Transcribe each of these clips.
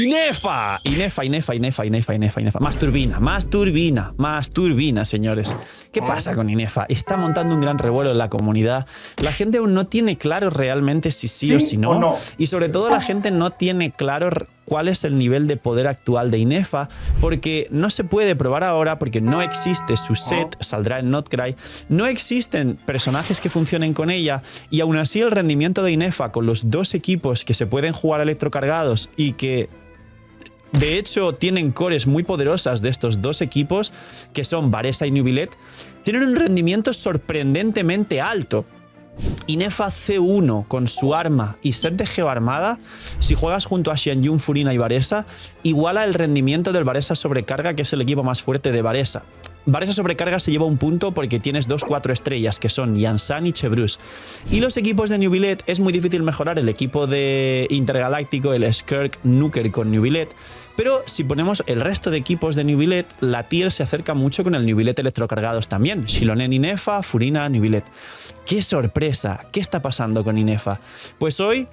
Inefa. Más turbina, señores. ¿Qué pasa con Inefa? Está montando un gran revuelo en la comunidad. La gente aún no tiene claro realmente si sí o si no. ¿O no? Y sobre todo la gente no tiene claro cuál es el nivel de poder actual de Inefa, porque no se puede probar ahora, porque no existe su set, saldrá en Notcry, no existen personajes que funcionen con ella, y aún así el rendimiento de Inefa con los dos equipos que se pueden jugar electrocargados y que de hecho tienen cores muy poderosas de estos dos equipos, que son Varesa y Nubilet, tienen un rendimiento sorprendentemente alto. Inefa C1 con su arma y set de geoarmada, si juegas junto a Xianyun, Furina y Varesa, iguala el rendimiento del Varesa Sobrecarga, que es el equipo más fuerte de Varesa. Varesa Sobrecarga se lleva un punto porque tienes 2-4 estrellas, que son Yansan y Chebrus. Y los equipos de Nubilet es muy difícil mejorar el equipo de Intergaláctico, el Skirk Nuker con Nubilet. Pero si ponemos el resto de equipos de Nubilet, la tier se acerca mucho con el Nubilet electrocargados también. Xilonen Inefa, Furina, Nubilet. ¡Qué sorpresa! ¿Qué está pasando con Inefa? Pues hoy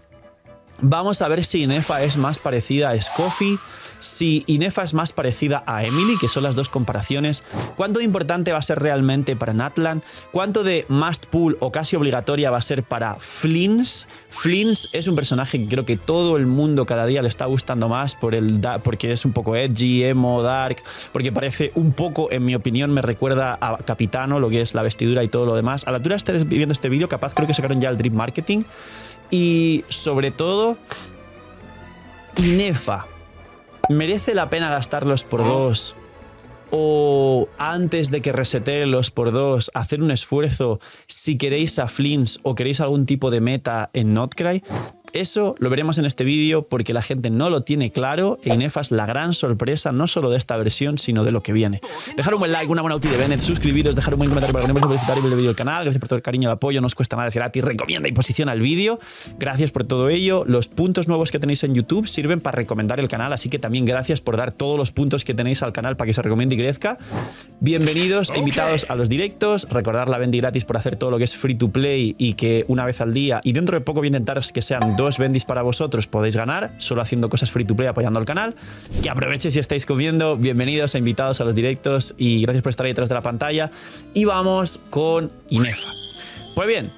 vamos a ver si Inefa es más parecida a Scoffy, si Inefa es más parecida a Emily, que son las dos comparaciones, cuánto importante va a ser realmente para Natlan, cuánto de must pull o casi obligatoria va a ser para Flins. Flins es un personaje que creo que todo el mundo cada día le está gustando más porque es un poco edgy, emo, dark, porque parece un poco, en mi opinión, me recuerda a Capitano, lo que es la vestidura y todo lo demás. A la altura de estar viendo este vídeo, capaz creo que sacaron ya el drip marketing. Y sobre todo, Inefa, ¿merece la pena gastar los por 2? O antes de que resetee los por 2, hacer un esfuerzo si queréis a Flins o queréis algún tipo de meta en Notcry? Eso lo veremos en este vídeo porque la gente no lo tiene claro e Inefa es la gran sorpresa no solo de esta versión, sino de lo que viene. Dejar un buen like, una buena ulti de Bennett, suscribiros, dejar un buen comentario para que no me felicitar el vídeo del canal. Gracias por todo el cariño y el apoyo, no os cuesta nada, es gratis, recomienda y posiciona el vídeo. Gracias por todo ello. Los puntos nuevos que tenéis en YouTube sirven para recomendar el canal, así que también gracias por dar todos los puntos que tenéis al canal para que se recomiende y crezca. Bienvenidos e invitados a los directos. Recordar la Bendy gratis por hacer todo lo que es free to play y que una vez al día, y dentro de poco voy a intentar que sean 2 bendis para vosotros, podéis ganar solo haciendo cosas free to play apoyando al canal. Que aprovechen si estáis comiendo. Bienvenidos e invitados a los directos y gracias por estar ahí detrás de la pantalla. Y vamos con Inefa. Pues bien,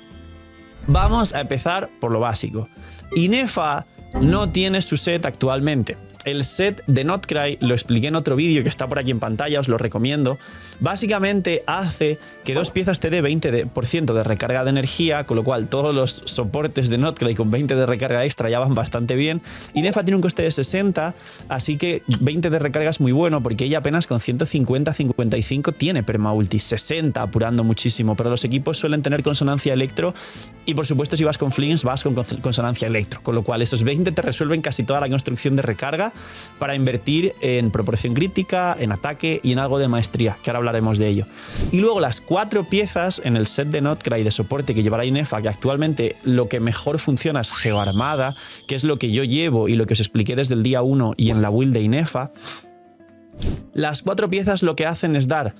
vamos a empezar por lo básico. Inefa no tiene su set actualmente. El set de Notcry, lo expliqué en otro vídeo que está por aquí en pantalla, os lo recomiendo. Básicamente hace que 2 piezas te dé 20% de recarga de energía, con lo cual todos los soportes de Notcry con 20 de recarga extra ya van bastante bien. Inefa tiene un coste de 60, así que 20 de recarga es muy bueno porque ella apenas con 150-55 tiene permaulti, 60 apurando muchísimo, pero los equipos suelen tener consonancia electro y por supuesto si vas con Flings vas con consonancia electro, con lo cual esos 20 te resuelven casi toda la construcción de recarga para invertir en proporción crítica, en ataque y en algo de maestría, que ahora hablaremos de ello. Y luego las 4 piezas en el set de Notcry de soporte que llevará Inefa, que actualmente lo que mejor funciona es Geoarmada, que es lo que yo llevo y lo que os expliqué desde el día 1 y en la build de Inefa. Las 4 piezas lo que hacen es dar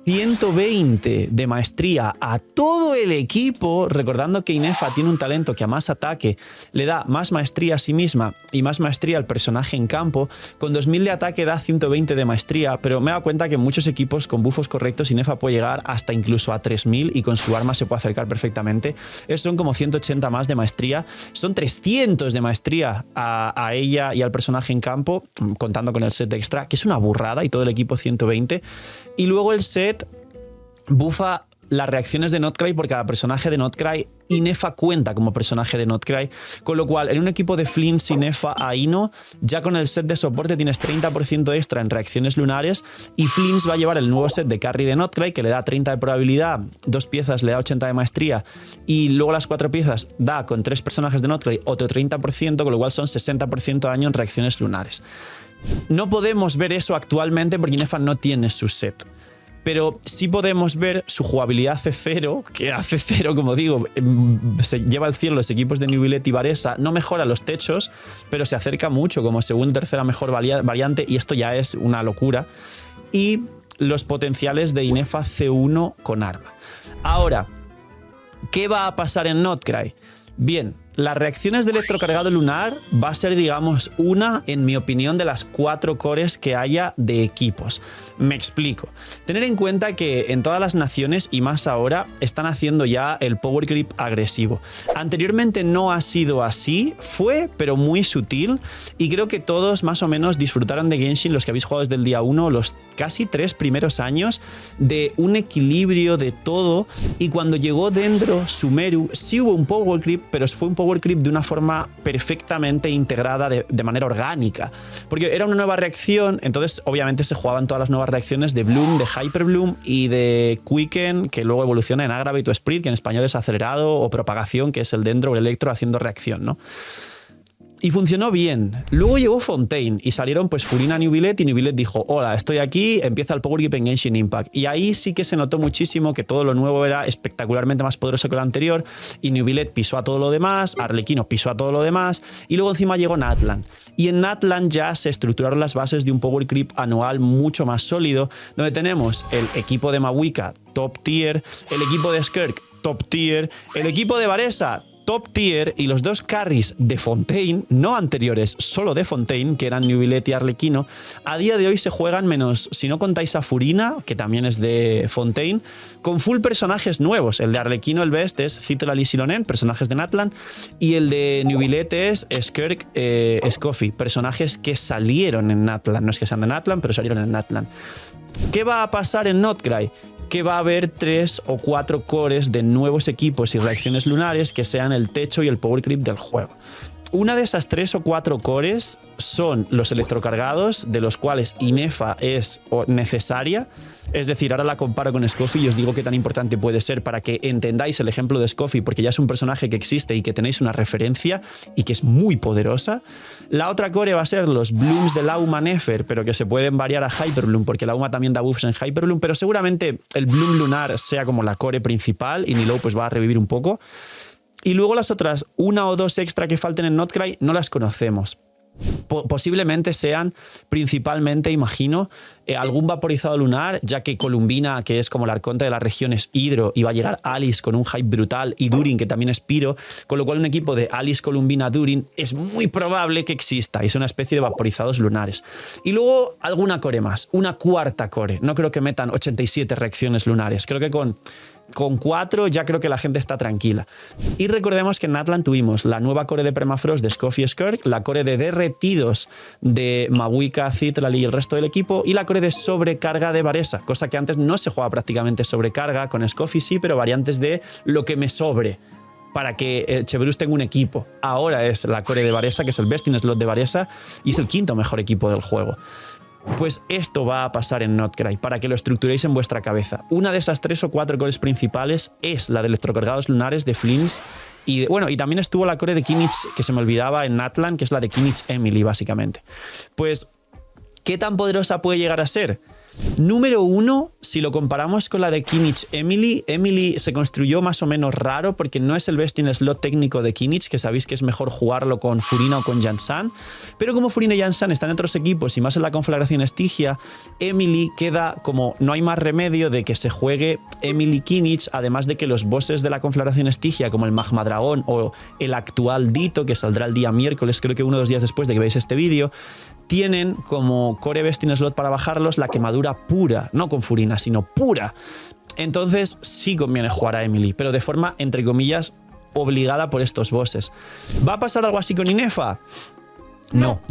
120 de maestría a todo el equipo, recordando que Inefa tiene un talento que a más ataque le da más maestría a sí misma y más maestría al personaje en campo. Con 2000 de ataque da 120 de maestría, pero me he dado cuenta que en muchos equipos con buffos correctos Inefa puede llegar hasta incluso a 3000 y con su arma se puede acercar perfectamente. Eso son como 180 más de maestría, son 300 de maestría a ella y al personaje en campo, contando con el set extra, que es una burrada, y todo el equipo 120. Y luego el set bufa las reacciones de Notcry por cada personaje de Notcry. Inefa cuenta como personaje de Notcry, con lo cual en un equipo de Flins, Inefa, Aino, ya con el set de soporte tienes 30% extra en reacciones lunares y Flins va a llevar el nuevo set de carry de Notcry que le da 30 de probabilidad, 2 piezas le da 80 de maestría y luego las 4 piezas da con 3 personajes de Notcry otro 30%, con lo cual son 60% de daño en reacciones lunares. No podemos ver eso actualmente porque Inefa no tiene su set. Pero sí podemos ver su jugabilidad C0, que a C0, como digo, se lleva al cielo los equipos de Nubilet y Varesa, no mejora los techos, pero se acerca mucho como segunda o tercera mejor variante, y esto ya es una locura. Y los potenciales de Inefa C1 con arma. Ahora, ¿qué va a pasar en Notcry? Bien, Las reacciones de electrocargado lunar va a ser, digamos, una, en mi opinión, de las 4 cores que haya de equipos. Me explico. Tener en cuenta que en todas las naciones, y más ahora, están haciendo ya el power creep agresivo. Anteriormente no ha sido así, fue, pero muy sutil, y creo que todos más o menos disfrutaron de Genshin, los que habéis jugado desde el día 1, los casi 3 primeros años, de un equilibrio de todo, y cuando llegó Dendro, Sumeru, sí hubo un power creep, pero fue un power creep de una forma perfectamente integrada de manera orgánica, porque era una nueva reacción, entonces obviamente se jugaban todas las nuevas reacciones de Bloom, de Hyper Bloom y de Quicken, que luego evoluciona en Aggravate o Spirit, que en español es acelerado, o propagación, que es el Dendro o el Electro haciendo reacción, ¿no? Y funcionó bien. Luego llegó Fontaine y salieron pues Furina, Neuvillette, y Neuvillette dijo, hola, estoy aquí, empieza el Power Creep en Genshin Impact. Y ahí sí que se notó muchísimo que todo lo nuevo era espectacularmente más poderoso que lo anterior, y Neuvillette pisó a todo lo demás, Arlequino pisó a todo lo demás, y luego encima llegó Natlan. Y en Natlan ya se estructuraron las bases de un Power Creep anual mucho más sólido, donde tenemos el equipo de Mahuika, top tier, el equipo de Skirk, top tier, el equipo de Varesa, top tier, y los 2 carries de Fontaine, no anteriores, solo de Fontaine, que eran Neuvillette y Arlequino, a día de hoy se juegan menos, si no contáis a Furina, que también es de Fontaine, con full personajes nuevos. El de Arlequino, el best, es Citral y Silonen, personajes de Natlan, y el de Neuvillette es Skirk, Scoffy, personajes que salieron en Natlan, no es que sean de Natlan, pero salieron en Natlan. ¿Qué va a pasar en Notcry? Que va a haber 3 o 4 cores de nuevos equipos y reacciones lunares que sean el techo y el power creep del juego. Una de esas 3 o 4 cores son los electrocargados, de los cuales Inefa es necesaria. Es decir, ahora la comparo con Scoffy y os digo qué tan importante puede ser para que entendáis el ejemplo de Scoffy, porque ya es un personaje que existe y que tenéis una referencia y que es muy poderosa. La otra core va a ser los Blooms de Lauma Nefer, pero que se pueden variar a Hyper Bloom, porque Lauma también da buffs en Hyper Bloom, pero seguramente el Bloom lunar sea como la core principal y Nilou pues va a revivir un poco. Y luego las otras 1 o 2 extra que falten en Notcry no las conocemos. Posiblemente sean principalmente, imagino, algún vaporizado lunar, ya que Columbina, que es como la arconte de las regiones Hidro, y va a llegar Alice con un hype brutal, y Durin, que también es Piro, con lo cual un equipo de Alice, Columbina, Durin es muy probable que exista, y es una especie de vaporizados lunares. Y luego alguna core más, una cuarta core. No creo que metan 87 reacciones lunares, creo que con 4 ya creo que la gente está tranquila. Y recordemos que en Natlan tuvimos la nueva core de Permafrost de Scoffy y Skirk, la core de derretidos de Mahuika, Citral y el resto del equipo, y la core de sobrecarga de Varesa, cosa que antes no se jugaba prácticamente sobrecarga, con Scoffy sí, pero variantes de lo que me sobre, para que Cheverus tenga un equipo. Ahora es la core de Varesa, que es el best in slot de Varesa, y es el 5º mejor equipo del juego. Pues esto va a pasar en Notcry, para que lo estructuréis en vuestra cabeza. Una de esas 3 o 4 cores principales es la de electrocargados lunares de Flins, y bueno, y también estuvo la core de Kinich, que se me olvidaba, en Natlan, que es la de Kinich Emily, básicamente. Pues, ¿qué tan poderosa puede llegar a ser? Número 1, si lo comparamos con la de Kinich Emily, Emily se construyó más o menos raro porque no es el best in slot técnico de Kinich, que sabéis que es mejor jugarlo con Furina o con Jansan, pero como Furina y Jansan están en otros equipos y más en la conflagración Estigia, Emily queda como no hay más remedio de que se juegue Emily Kinich, además de que los bosses de la conflagración Estigia, como el Magma Dragón o el actual Dito, que saldrá el día miércoles, creo que 1 o 2 días después de que veáis este vídeo, tienen como core best in slot para bajarlos la quemadura pura, no con Furina, sino pura. Entonces sí conviene jugar a Emily, pero de forma, entre comillas, obligada por estos bosses. ¿Va a pasar algo así con Inefa? No.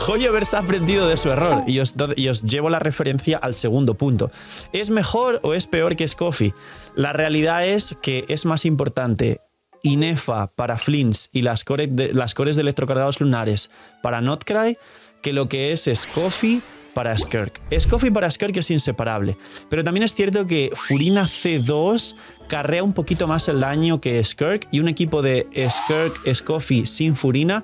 Hoyoverse ha aprendido de su error y os llevo la referencia al segundo punto. ¿Es mejor o es peor que Scoffy? La realidad es que es más importante Inefa para Flins y las cores de electrocargados lunares para Notcry que lo que es Scoffy para Skirk. Scoffy para Skirk es inseparable, pero también es cierto que Furina C2 carrea un poquito más el daño que Skirk, y un equipo de Skirk Scoffy sin Furina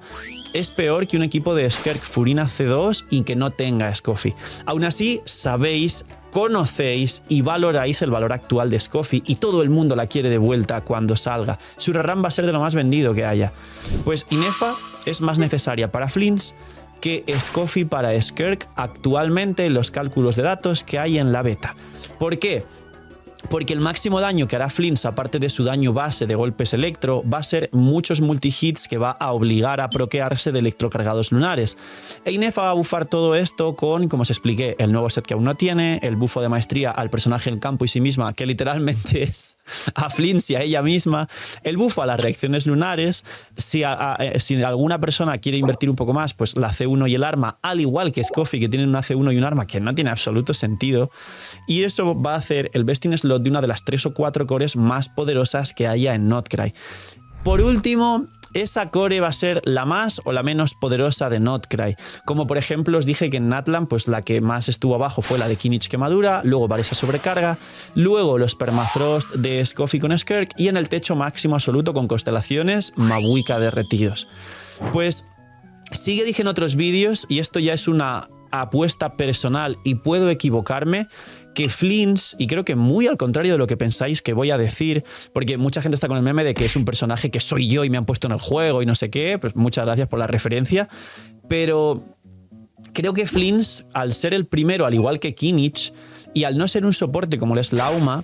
es peor que un equipo de Skirk Furina C2 y que no tenga Scoffy. Aún así, sabéis, conocéis y valoráis el valor actual de Scoffy, y todo el mundo la quiere de vuelta cuando salga. Su rerun va a ser de lo más vendido que haya. Pues Inefa es más necesaria para Flins que Scoffy para Skirk actualmente en los cálculos de datos que hay en la beta. ¿Por qué? Porque el máximo daño que hará Flints, aparte de su daño base de golpes electro, va a ser muchos multihits que va a obligar a proquearse de electrocargados lunares. E Inefa va a bufar todo esto con, como os expliqué, el nuevo set que aún no tiene, el bufo de maestría al personaje en campo y sí misma, que literalmente es a Flints y a ella misma, el bufo a las reacciones lunares, si alguna persona quiere invertir un poco más, pues la C1 y el arma, al igual que Scoffy, que tienen una C1 y un arma que no tiene absoluto sentido, y eso va a hacer el besting slot de una de las 3 o 4 cores más poderosas que haya en Notcry. Por último, esa core va a ser la más o la menos poderosa de Notcry. Como por ejemplo os dije que en Natlan, pues la que más estuvo abajo fue la de Kinich Quemadura, luego Varesa Sobrecarga, luego los Permafrost de Scoffy con Skirk y en el techo máximo absoluto con constelaciones Mabuika Derretidos. Pues sí que dije en otros vídeos, y esto ya es una apuesta personal y puedo equivocarme, que Flints, y creo que muy al contrario de lo que pensáis que voy a decir, porque mucha gente está con el meme de que es un personaje que soy yo y me han puesto en el juego y no sé qué, pues muchas gracias por la referencia, pero creo que Flints, al ser el primero, al igual que Kinich, y al no ser un soporte como es Lauma,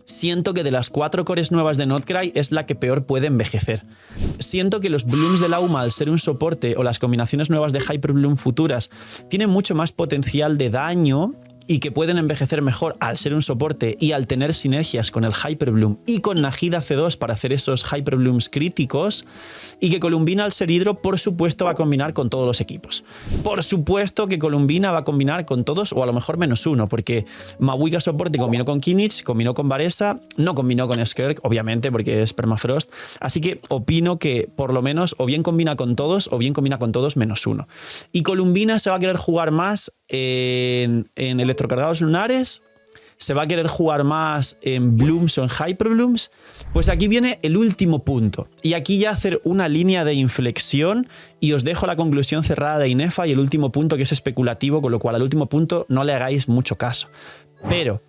siento que de las 4 cores nuevas de Notcry es la que peor puede envejecer. Siento que los Blooms de Lauma, al ser un soporte, o las combinaciones nuevas de Hyper Bloom futuras, tienen mucho más potencial de daño y que pueden envejecer mejor al ser un soporte y al tener sinergias con el Hyper Bloom y con Nahida C2 para hacer esos Hyper Blooms críticos, y que Columbina, al ser hidro, por supuesto va a combinar con todos los equipos. Por supuesto que Columbina va a combinar con todos, o a lo mejor menos uno, porque Mabuika soporte combinó con Kinich, combinó con Varesa, no combinó con Skirk, obviamente, porque es Permafrost, así que opino que por lo menos o bien combina con todos o bien combina con todos menos uno. Y Columbina se va a querer jugar más en electrocargados lunares, se va a querer jugar más en Blooms o en Hyper Blooms. Pues aquí viene el último punto, y aquí ya hacer una línea de inflexión, y os dejo la conclusión cerrada de Inefa y el último punto, que es especulativo, con lo cual al último punto no le hagáis mucho caso. Pero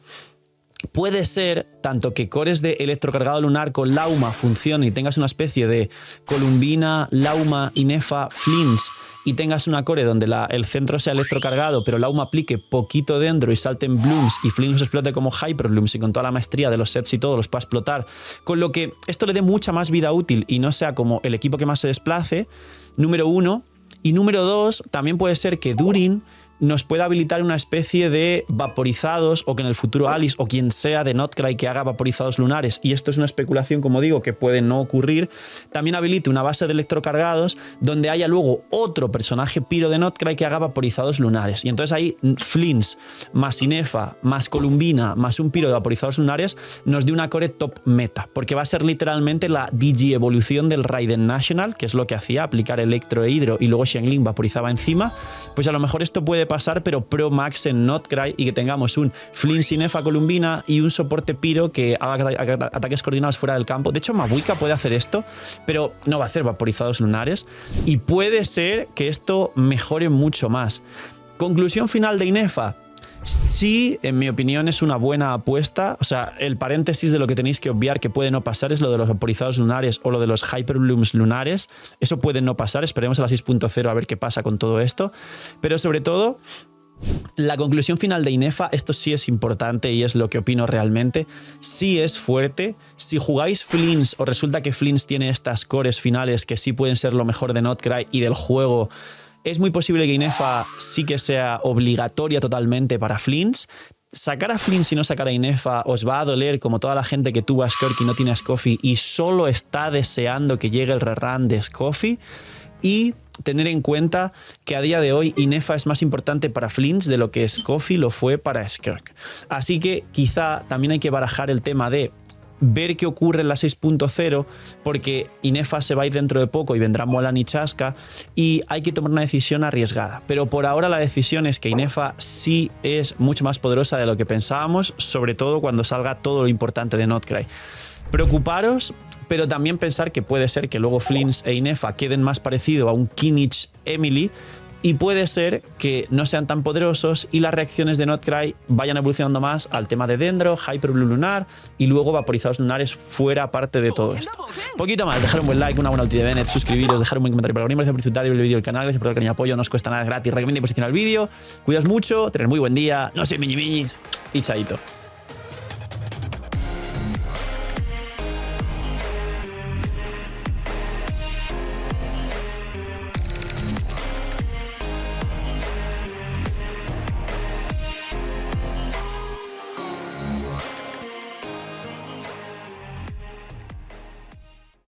puede ser tanto que cores de electrocargado lunar con Lauma funcionen y tengas una especie de Columbina, Lauma, Inefa, Flints, y tengas una core donde el centro sea electrocargado, pero Lauma aplique poquito dentro y salten Blooms y Flints los explote como Hyper Blooms y con toda la maestría de los sets y todo los pueda explotar, con lo que esto le dé mucha más vida útil y no sea como el equipo que más se desplace, número 1. Y número 2, también puede ser que Durin nos puede habilitar una especie de vaporizados, o que en el futuro Alice o quien sea de Notcry que haga vaporizados lunares, y esto es una especulación, como digo, que puede no ocurrir, también habilite una base de electrocargados donde haya luego otro personaje piro de Notcry que haga vaporizados lunares, y entonces ahí Flints más Inefa más Columbina más un piro de vaporizados lunares nos dé una core top meta, porque va a ser literalmente la digi evolución del Raiden National, que es lo que hacía, aplicar electro e hidro y luego Xiangling vaporizaba encima. Pues a lo mejor esto puede pasar, pero pro max en Notcry, y que tengamos un Flints, Inefa, Columbina y un soporte piro que haga ataques coordinados fuera del campo. De hecho, Mabuika puede hacer esto, pero no va a hacer vaporizados lunares, y puede ser que esto mejore mucho más. Conclusión final de Inefa. Sí, en mi opinión es una buena apuesta. O sea, el paréntesis de lo que tenéis que obviar que puede no pasar es lo de los vaporizados lunares o lo de los Hyper Blooms lunares. Eso puede no pasar. Esperemos a la 6.0 a ver qué pasa con todo esto. Pero sobre todo, la conclusión final de Inefa, esto sí es importante y es lo que opino realmente, sí es fuerte. Si jugáis Flints o resulta que Flints tiene estas cores finales que sí pueden ser lo mejor de Notcry y del juego, es muy posible que Inefa sí que sea obligatoria totalmente para Flints. Sacar a Flints y no sacar a Inefa os va a doler, como toda la gente que tuvo a Skirk y no tiene a Scoffy y solo está deseando que llegue el rerun de Scoffy. Y tener en cuenta que a día de hoy Inefa es más importante para Flints de lo que Scoffy lo fue para Skirk. Así que quizá también hay que barajar el tema de ver qué ocurre en la 6.0, porque Inefa se va a ir dentro de poco y vendrá Molan y Chaska, y hay que tomar una decisión arriesgada. Pero por ahora la decisión es que Inefa sí es mucho más poderosa de lo que pensábamos, sobre todo cuando salga todo lo importante de Notcry. Preocuparos, pero también pensar que puede ser que luego Flints e Inefa queden más parecido a un Kinich Emily, y puede ser que no sean tan poderosos y las reacciones de Notcry vayan evolucionando más al tema de Dendro, Hyper Blue Lunar y luego vaporizados lunares fuera parte de todo esto. Poquito más, dejar un buen like, una buena ulti de Bennett, suscribiros, dejar un buen comentario para el gracias por disfrutar el vídeo del canal, gracias por el cariño y apoyo, no os cuesta nada, es gratis, recomiendo y posiciona el vídeo, cuidaos mucho, tener muy buen día, no sé, miñi miñis y chaito.